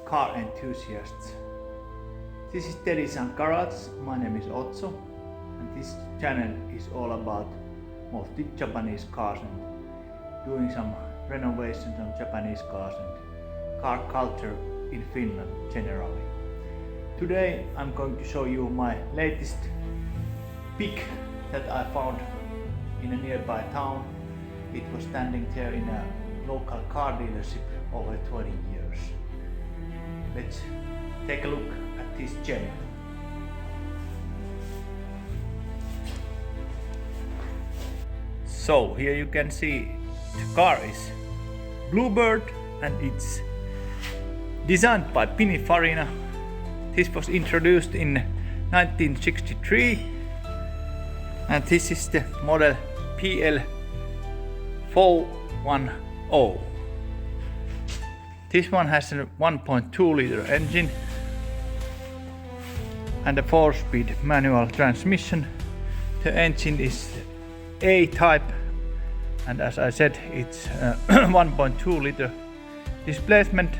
car enthusiasts. This is Teddysangarage. My name is Otso, and this channel is all about mostly Japanese cars and doing some renovations on Japanese cars and car culture in Finland generally. Today I'm going to show you my latest pick that I found in a nearby town. It was standing there in a local car dealership over 20 years. Let's take a look at this gem. So here you can see the car is Bluebird and it's designed by Pininfarina. This was introduced in 1963 and this is the model PL410. This one has a 1.2 liter engine and a 4-speed manual transmission. The engine is A-type and as I said it's 1.2 liter displacement.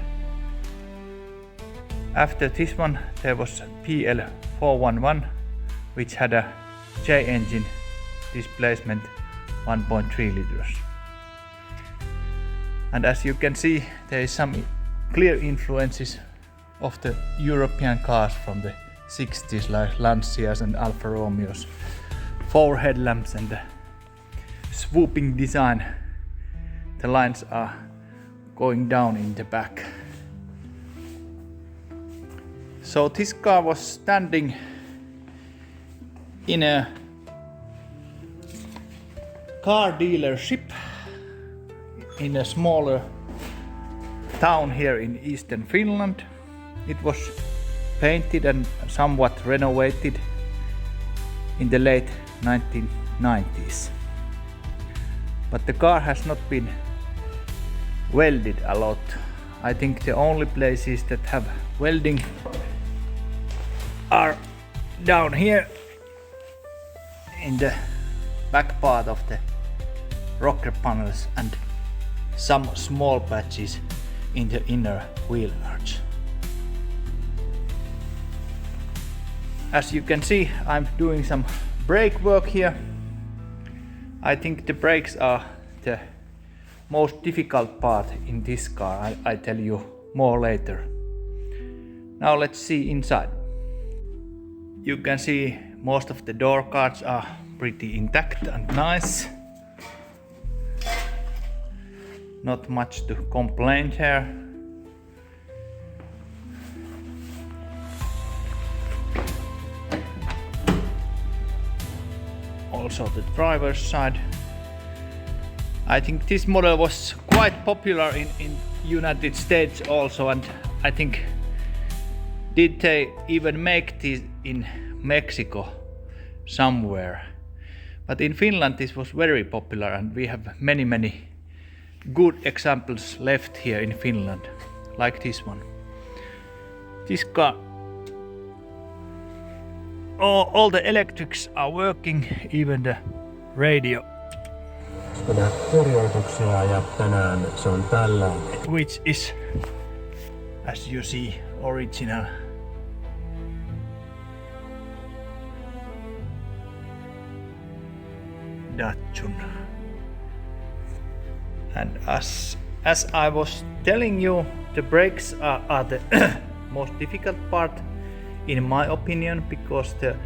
After this one there was PL411 which had a J engine displacement 1.3 liters. And as you can see there is some clear influences of the European cars from the 60s like Lancias and Alfa Romeos. 4 headlamps and the swooping design. The lines are going down in the back. So this car was standing in a car dealership in a smaller town here in eastern Finland. It was painted and somewhat renovated in the late 1990s. But the car has not been welded a lot. I think the only places that have welding are down here in the back part of the rocker panels and some small patches in the inner wheel arch. As you can see, I'm doing some brake work here. I think the brakes are the most difficult part in this car. I tell you more later. Now let's see inside. You can see most of the door cards are pretty intact and nice. Not much to complain here. Also the driver's side. I think this model was quite popular in United States also, and I think did they even make this in Mexico somewhere. But in Finland this was very popular and we have many good examples left here in Finland, like this one. This car, all the electrics are working, even the radio. Which is, as you see, original. Datsun. And as I was telling you, the brakes are the most difficult part in my opinion, because the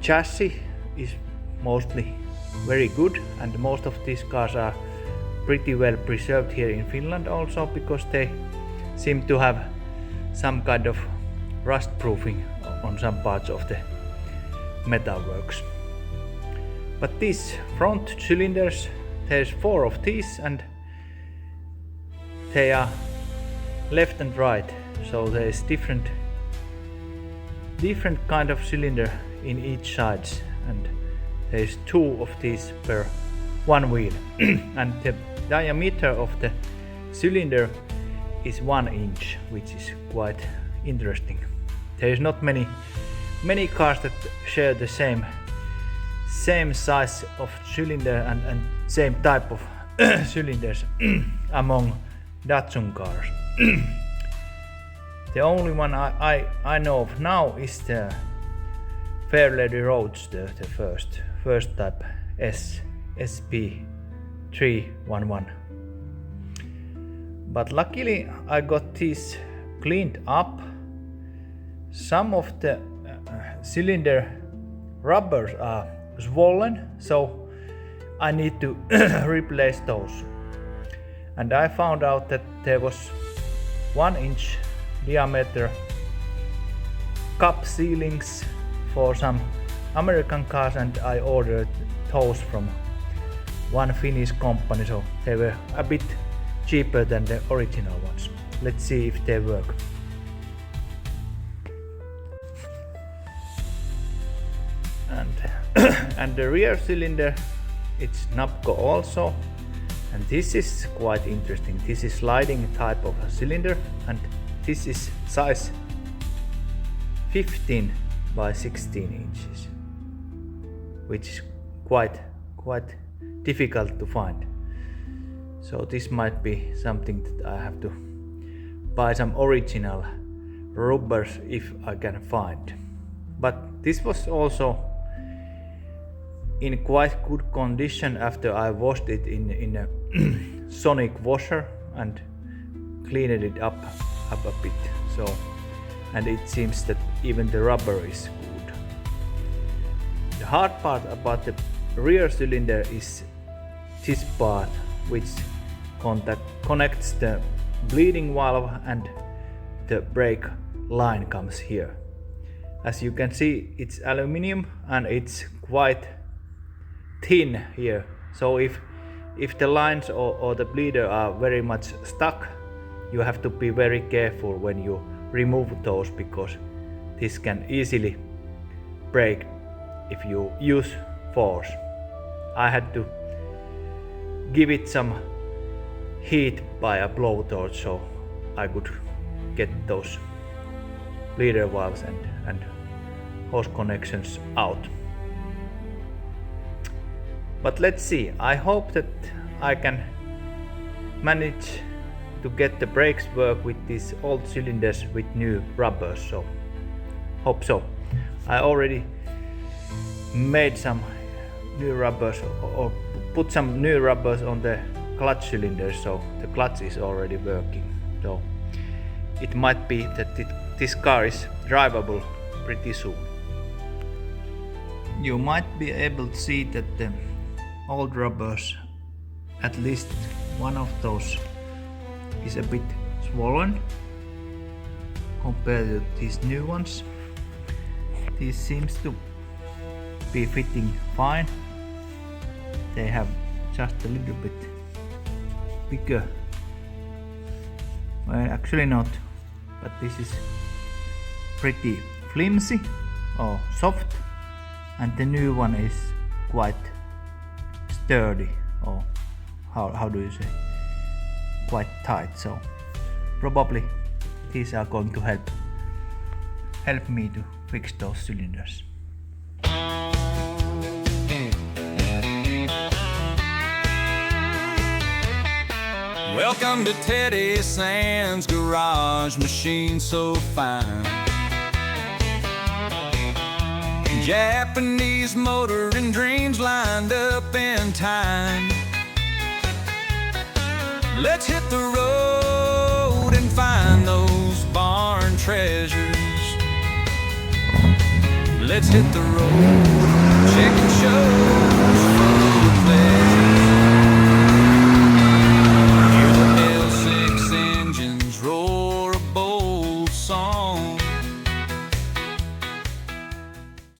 chassis is mostly very good and most of these cars are pretty well preserved here in Finland also, because they seem to have some kind of rust proofing on some parts of the metalworks. But these front cylinders, there's 4 of these and they are left and right, so there's different kind of cylinder in each side, and there's 2 of these per one wheel. And the diameter of the cylinder is 1 inch, which is quite interesting. There is not many cars that share the same size of cylinder and same type of cylinders among Datsun cars. The only one I know of now is the Fairlady Roadster, the first type SP311. But luckily I got these cleaned up. Some of the cylinder rubbers are swollen, so I need to replace those. And I found out that there was 1 inch diameter cup sealings for some American cars, and I ordered those from one Finnish company, so they were a bit cheaper than the original ones. Let's see if they work. And the rear cylinder, it's Nabco also, and this is quite interesting. This is sliding type of a cylinder, and this is size 15 by 16 inches, which is quite difficult to find. So this might be something that I have to buy some original rubbers if I can find. But this was also in quite good condition after I washed it in a sonic washer and cleaned it up a bit. So, and it seems that even the rubber is good. The hard part about the rear cylinder is this part, which connects the bleeding valve, and the brake line comes here. As you can see, it's aluminium and it's quite thin here. So if the lines or the bleeder are very much stuck, you have to be very careful when you remove those, because this can easily break if you use force. I had to give it some heat by a blowtorch so I could get those bleeder valves and hose connections out. But let's see, I hope that I can manage to get the brakes work with these old cylinders with new rubbers, so hope so. I already made some new rubbers or put some new rubbers on the clutch cylinders, so the clutch is already working. So it might be that this car is drivable pretty soon. You might be able to see that the old rubbers, at least one of those, is a bit swollen compared to these new ones. This seems to be fitting fine. They have just a little bit bigger. Well, actually not, but this is pretty flimsy or soft, and the new one is quite sturdy, or how do you say, quite tight. So probably these are going to help me to fix those cylinders. Welcome to Teddysangarage garage, machine so fine. Japanese motor and dreams lined up in time. Let's hit the road and find those barn treasures. Let's hit the road, check